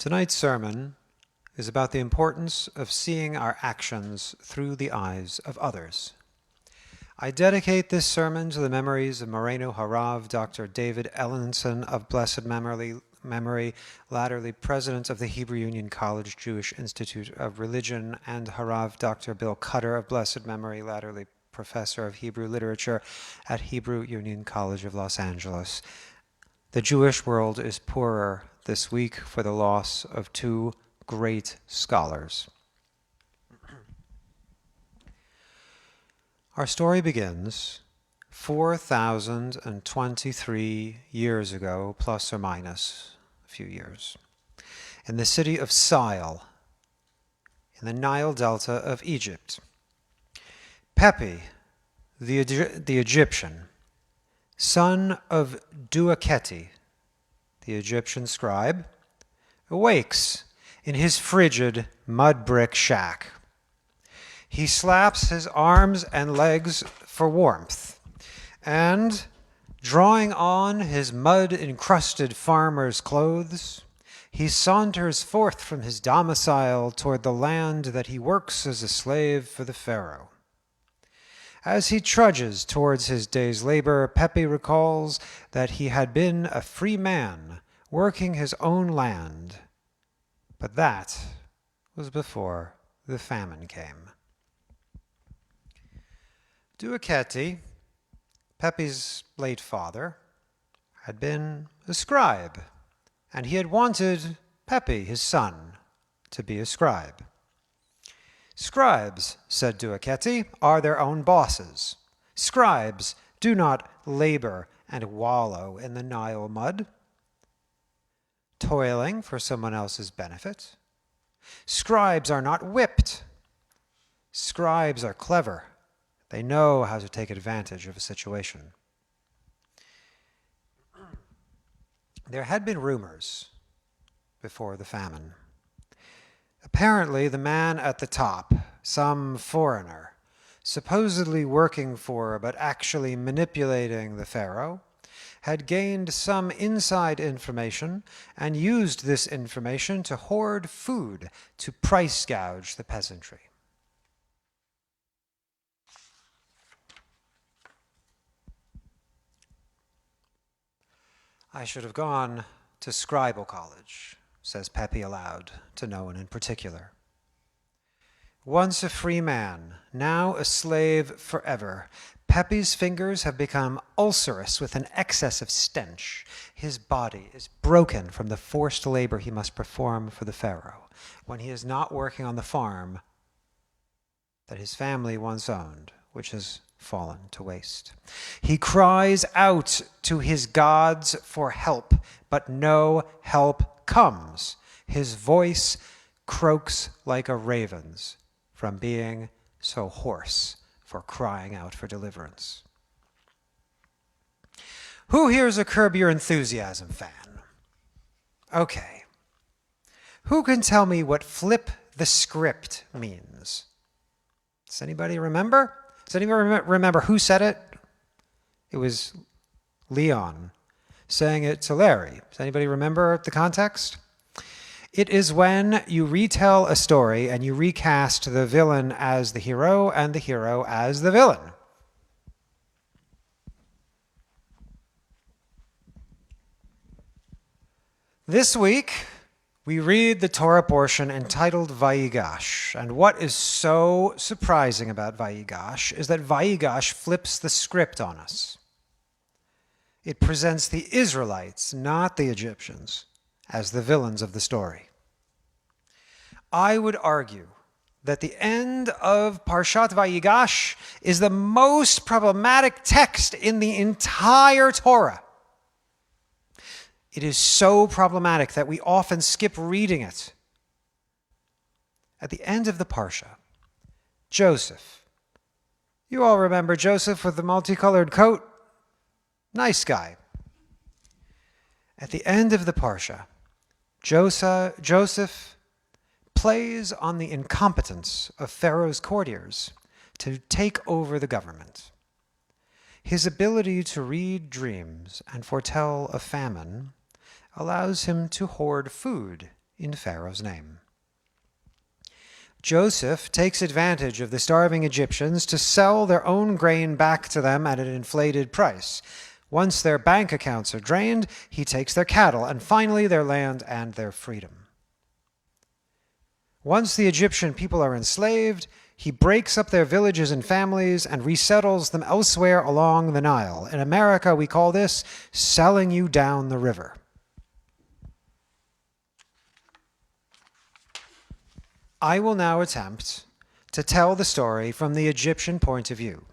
Tonight's sermon is about the importance of seeing our actions through the eyes of others. I dedicate this sermon to the memories of Moreno Harav, Dr. David Ellenson of blessed memory, latterly president of the Hebrew Union College Jewish Institute of Religion, and Harav Dr. Bill Cutter of blessed memory, latterly professor of Hebrew literature at Hebrew Union College of Los Angeles. The Jewish world is poorer this week for the loss of two great scholars. Our story begins 4,023 years ago, plus or minus a few years, in the city of Sile, in the Nile Delta of Egypt. Pepi, the Egyptian, son of Duaketi, the Egyptian scribe, awakes in his frigid mud brick shack. He slaps his arms and legs for warmth, and, drawing on his mud-encrusted farmer's clothes, he saunters forth from his domicile toward the land that he works as a slave for the pharaoh. As he trudges towards his day's labor, Pepi recalls that he had been a free man working his own land, but that was before the famine came. Duaketi, Pepi's late father, had been a scribe, and he had wanted Pepi, his son, to be a scribe. Scribes, said Duaketi, are their own bosses. Scribes do not labor and wallow in the Nile mud, toiling for someone else's benefit. Scribes are not whipped. Scribes are clever. They know how to take advantage of a situation. There had been rumors before the famine. Apparently, the man at the top, some foreigner, supposedly working for but actually manipulating the pharaoh, had gained some inside information and used this information to hoard food to price gouge the peasantry. I should have gone to scribal college, says Pepi aloud, to no one in particular. Once a free man, now a slave forever, Pepi's fingers have become ulcerous with an excess of stench. His body is broken from the forced labor he must perform for the pharaoh when he is not working on the farm that his family once owned, which has fallen to waste. He cries out to his gods for help, but no help comes. His voice croaks like a raven's from being so hoarse for crying out for deliverance. Who here is a Curb Your Enthusiasm fan? Okay. Who can tell me what flip the script means? Does anybody remember? Does anybody remember who said it? It was Leon saying it to Larry. Does anybody remember the context? It is when you retell a story and you recast the villain as the hero and the hero as the villain. This week, we read the Torah portion entitled Vayigash, and what is so surprising about Vayigash is that Vayigash flips the script on us. It presents the Israelites, not the Egyptians, as the villains of the story. I would argue that the end of Parshat Vayigash is the most problematic text in the entire Torah. It is so problematic that we often skip reading it. At the end of the Parsha, Joseph. You all remember Joseph with the multicolored coat? Nice guy. At the end of the Parsha, Joseph plays on the incompetence of Pharaoh's courtiers to take over the government. His ability to read dreams and foretell a famine allows him to hoard food in Pharaoh's name. Joseph takes advantage of the starving Egyptians to sell their own grain back to them at an inflated price. Once their bank accounts are drained, he takes their cattle and finally their land and their freedom. Once the Egyptian people are enslaved, he breaks up their villages and families and resettles them elsewhere along the Nile. In America, we call this selling you down the river. I will now attempt to tell the story from the Egyptian point of view.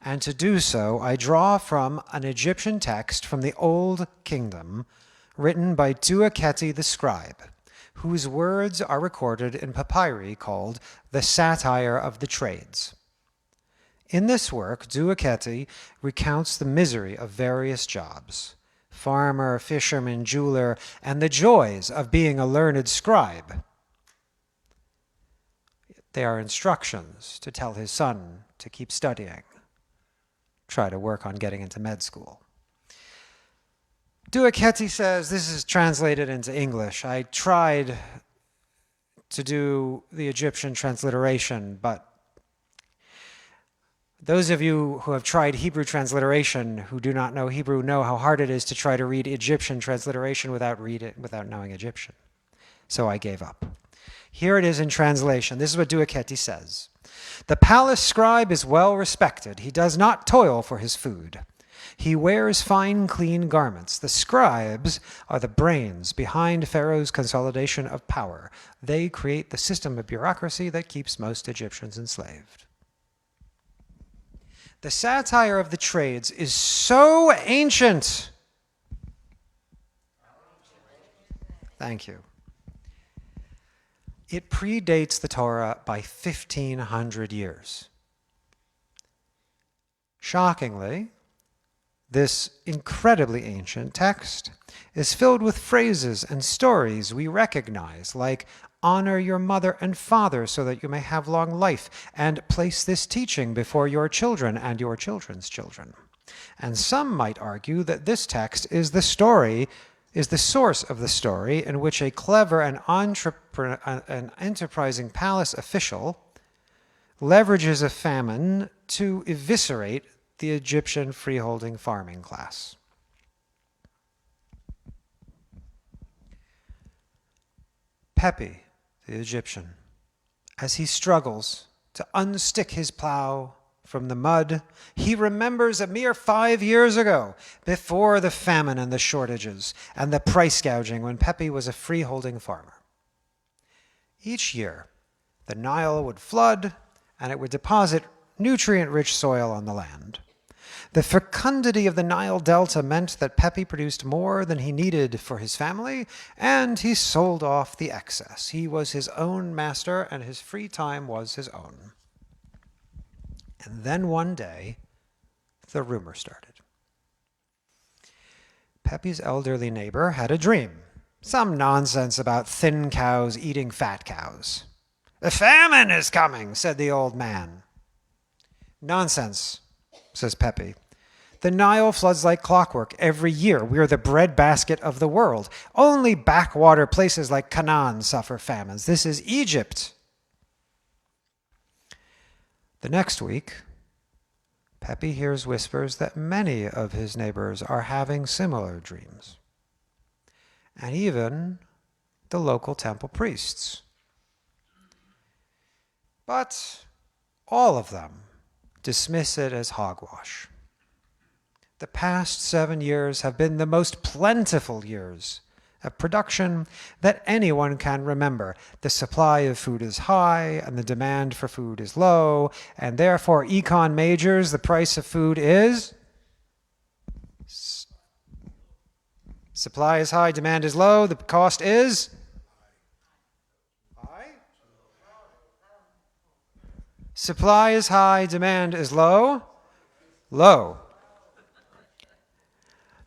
And to do so, I draw from an Egyptian text from the Old Kingdom written by Duaketi the scribe, whose words are recorded in papyri called the Satire of the Trades. In this work, Duaketi recounts the misery of various jobs, farmer, fisherman, jeweler, and the joys of being a learned scribe. They are instructions to tell his son to keep studying, try to work on getting into med school. Duaketi says, this is translated into English. I tried to do the Egyptian transliteration, but those of you who have tried Hebrew transliteration who do not know Hebrew know how hard it is to try to read Egyptian transliteration without knowing Egyptian. So I gave up. Here it is in translation. This is what Duaketi says. The palace scribe is well respected. He does not toil for his food. He wears fine, clean garments. The scribes are the brains behind Pharaoh's consolidation of power. They create the system of bureaucracy that keeps most Egyptians enslaved. The satire of the trades is so ancient. Thank you. It predates the Torah by 1,500 years. Shockingly, this incredibly ancient text is filled with phrases and stories we recognize, like honor your mother and father so that you may have long life, and place this teaching before your children and your children's children. And some might argue that this text is the source of the story in which a clever and enterprising palace official leverages a famine to eviscerate the Egyptian freeholding farming class. Pepi, the Egyptian, as he struggles to unstick his plow from the mud, he remembers a mere 5 years ago, before the famine and the shortages and the price gouging, when Pepi was a freeholding farmer. Each year, the Nile would flood and it would deposit nutrient-rich soil on the land. The fecundity of the Nile Delta meant that Pepi produced more than he needed for his family, and he sold off the excess. He was his own master, and his free time was his own. And then one day, the rumor started. Pepi's elderly neighbor had a dream. Some nonsense about thin cows eating fat cows. "A famine is coming," said the old man. "Nonsense," says Pepi. "The Nile floods like clockwork every year. We are the breadbasket of the world. Only backwater places like Canaan suffer famines. This is Egypt." The next week, Pepi hears whispers that many of his neighbors are having similar dreams, and even the local temple priests. But all of them dismiss it as hogwash. The past 7 years have been the most plentiful years of production that anyone can remember. The supply of food is high and the demand for food is low, and therefore, econ majors, the price of food is? Supply is high, demand is low, the cost is? High? Supply is high, demand is low? Low.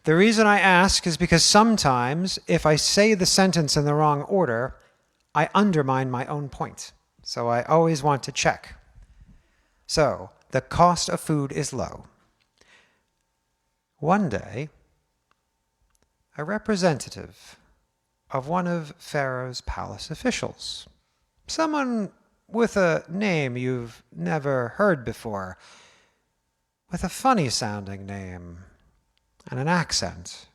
The reason I ask is because sometimes, if I say the sentence in the wrong order, I undermine my own point. So I always want to check. So, the cost of food is low. One day, a representative of one of Pharaoh's palace officials. Someone with a name you've never heard before, with a funny-sounding name and an accent,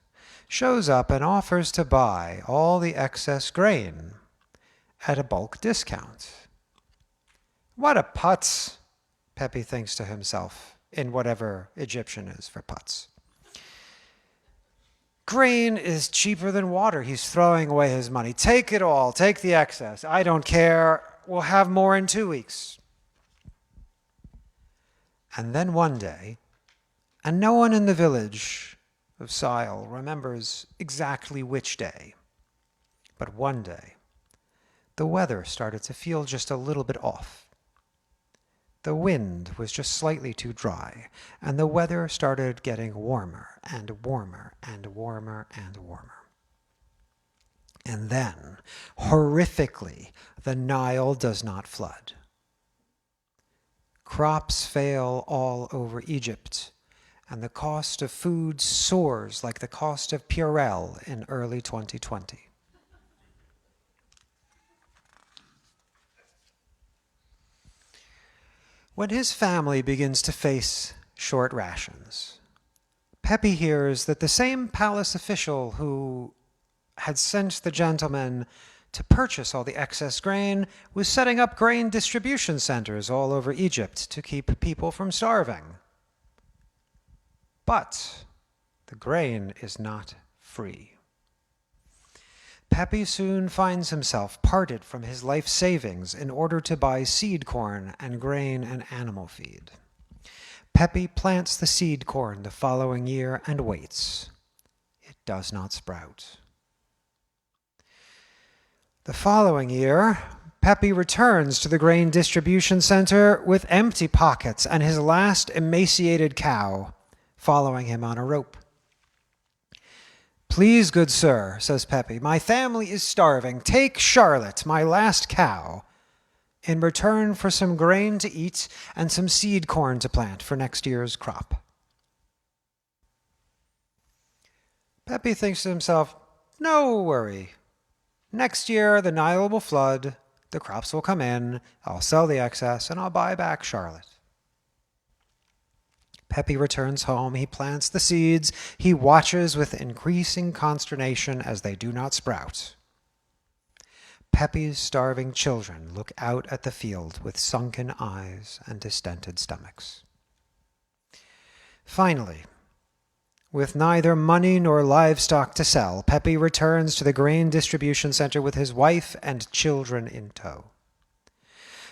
shows up and offers to buy all the excess grain at a bulk discount. What a putz, Pepe thinks to himself, in whatever Egyptian is for putz. Grain is cheaper than water. He's throwing away his money. Take it all. Take the excess. I don't care. We'll have more in 2 weeks. And then one day, and no one in the village of Sile remembers exactly which day, but one day, the weather started to feel just a little bit off. The wind was just slightly too dry, and the weather started getting warmer and warmer and warmer and warmer. And then, horrifically, the Nile does not flood. Crops fail all over Egypt, and the cost of food soars like the cost of Purell in early 2020. When his family begins to face short rations, Pepe hears that the same palace official who had sent the gentleman to purchase all the excess grain was setting up grain distribution centers all over Egypt to keep people from starving. But the grain is not free. Pepe soon finds himself parted from his life savings in order to buy seed corn and grain and animal feed. Pepe plants the seed corn the following year and waits. It does not sprout. The following year, Pepe returns to the grain distribution center with empty pockets and his last emaciated cow following him on a rope. "Please, good sir," says Pepe, "my family is starving. Take Charlotte, my last cow, in return for some grain to eat and some seed corn to plant for next year's crop." Pepe thinks to himself, no worry. Next year the Nile will flood, the crops will come in, I'll sell the excess, and I'll buy back Charlotte. Pepe returns home, he plants the seeds, he watches with increasing consternation as they do not sprout. Pepe's starving children look out at the field with sunken eyes and distended stomachs. Finally, with neither money nor livestock to sell, Pepe returns to the grain distribution center with his wife and children in tow.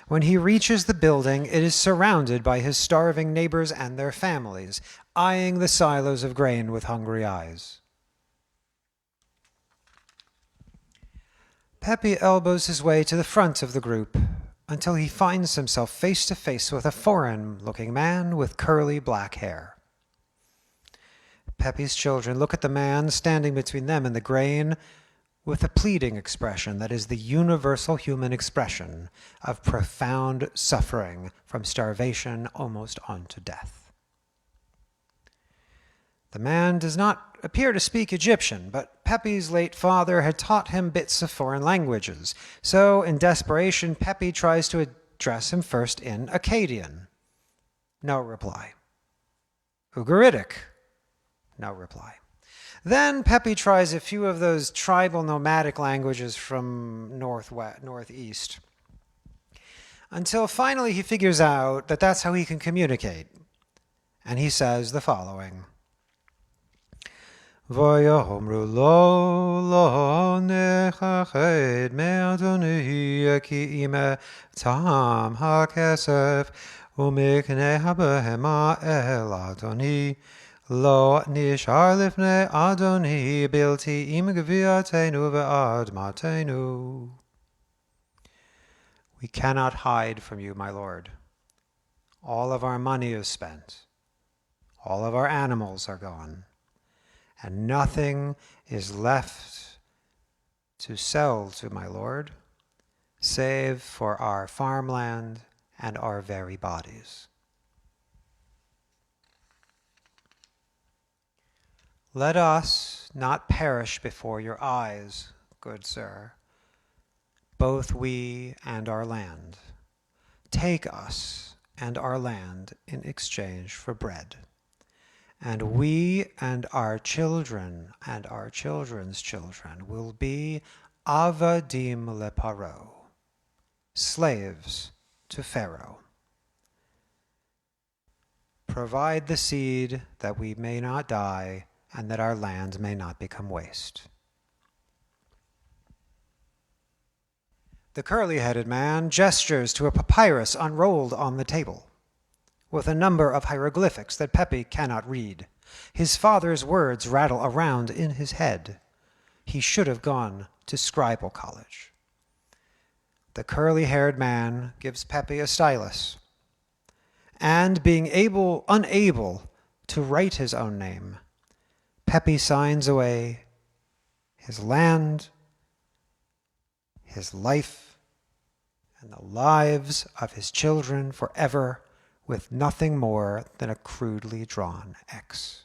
When he reaches the building, it is surrounded by his starving neighbors and their families, eyeing the silos of grain with hungry eyes. Pepe elbows his way to the front of the group until he finds himself face to face with a foreign-looking man with curly black hair. Pepe's children look at the man standing between them and the grain with a pleading expression that is the universal human expression of profound suffering from starvation almost unto death. The man does not appear to speak Egyptian, but Pepe's late father had taught him bits of foreign languages, so in desperation Pepe tries to address him first in Akkadian. No reply. Ugaritic. No reply. Then Pepe tries a few of those tribal nomadic languages from northeast, until finally he figures out that that's how he can communicate. And he says the following. Vayomru lo lo nechached me'adoni ki ime tam hakesef umikne habehema el adoni Lo nishar lifnei Adoni bilti im gviatenu ve'admatenu. We cannot hide from you, my Lord. All of our money is spent. All of our animals are gone. And nothing is left to sell to my Lord, save for our farmland and our very bodies. Let us not perish before your eyes, good sir, both we and our land. Take us and our land in exchange for bread, and we and our children and our children's children will be avadim leparo, slaves to Pharaoh. Provide the seed that we may not die and that our land may not become waste. The curly-headed man gestures to a papyrus unrolled on the table, with a number of hieroglyphics that Pepe cannot read. His father's words rattle around in his head. He should have gone to scribal college. The curly-haired man gives Pepe a stylus, and being unable to write his own name, Pepe signs away his land, his life, and the lives of his children forever with nothing more than a crudely drawn X.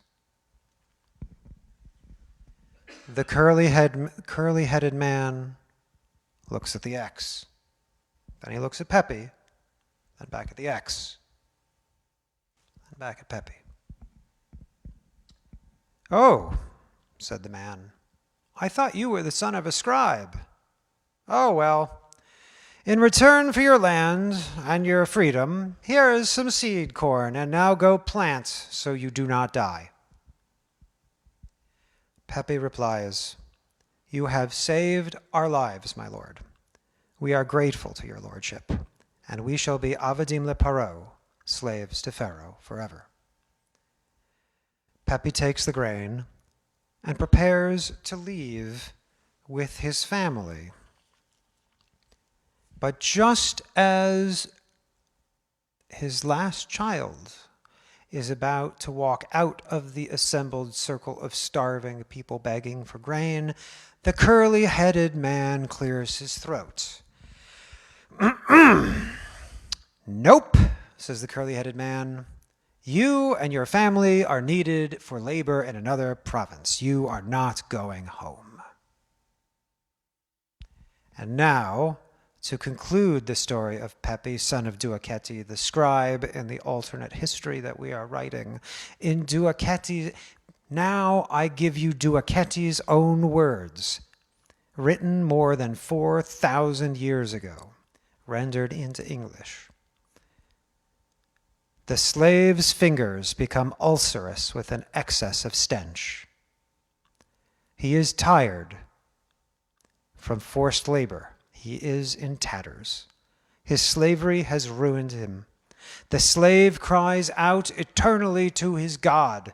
The curly-headed man looks at the X. Then he looks at Pepe, then back at the X, then back at Pepe. "Oh," said the man, "I thought you were the son of a scribe. Oh, well, in return for your land and your freedom, here is some seed corn, and now go plant so you do not die." Pepe replies, "You have saved our lives, my lord. We are grateful to your lordship, and we shall be avadim leparo, slaves to Pharaoh forever." Pepe takes the grain and prepares to leave with his family. But just as his last child is about to walk out of the assembled circle of starving people begging for grain, the curly-headed man clears his throat. "Nope," says the curly-headed man. "You and your family are needed for labor in another province. You are not going home." And now, to conclude the story of Pepe, son of Duaketi, the scribe, in the alternate history that we are writing, in Duaketi, now I give you Duaketi's own words, written more than 4,000 years ago, rendered into English. "The slave's fingers become ulcerous with an excess of stench. He is tired from forced labor. He is in tatters. His slavery has ruined him. The slave cries out eternally to his God,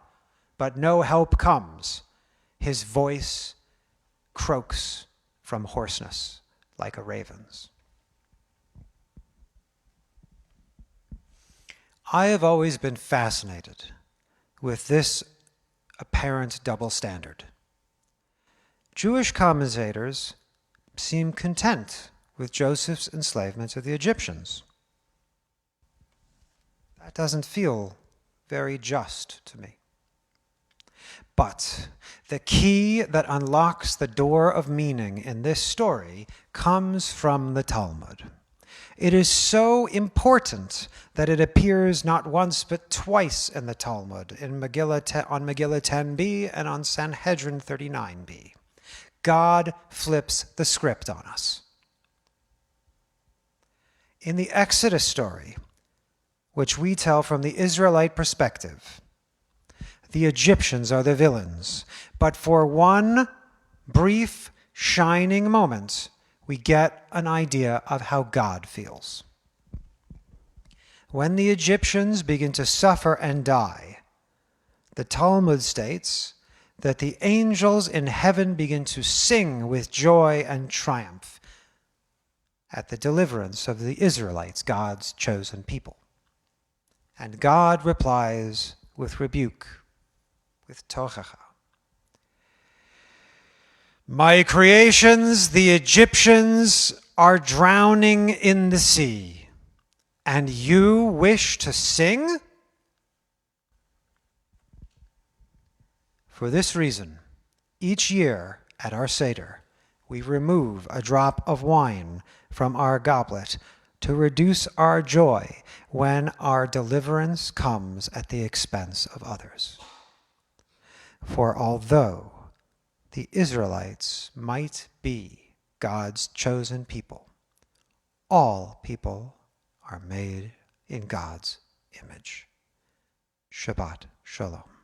but no help comes. His voice croaks from hoarseness like a raven's." I have always been fascinated with this apparent double standard. Jewish commentators seem content with Joseph's enslavement of the Egyptians. That doesn't feel very just to me. But the key that unlocks the door of meaning in this story comes from the Talmud. It is so important that it appears not once but twice in the Talmud, on Megillah 10b and on Sanhedrin 39b. God flips the script on us. In the Exodus story, which we tell from the Israelite perspective, the Egyptians are the villains, but for one brief, shining moment, we get an idea of how God feels. When the Egyptians begin to suffer and die, the Talmud states that the angels in heaven begin to sing with joy and triumph at the deliverance of the Israelites, God's chosen people. And God replies with rebuke, with tochacha. "My creations, the Egyptians, are drowning in the sea, and you wish to sing? For this reason, each year at our Seder, we remove a drop of wine from our goblet to reduce our joy when our deliverance comes at the expense of others. For although the Israelites might be God's chosen people, all people are made in God's image. Shabbat Shalom.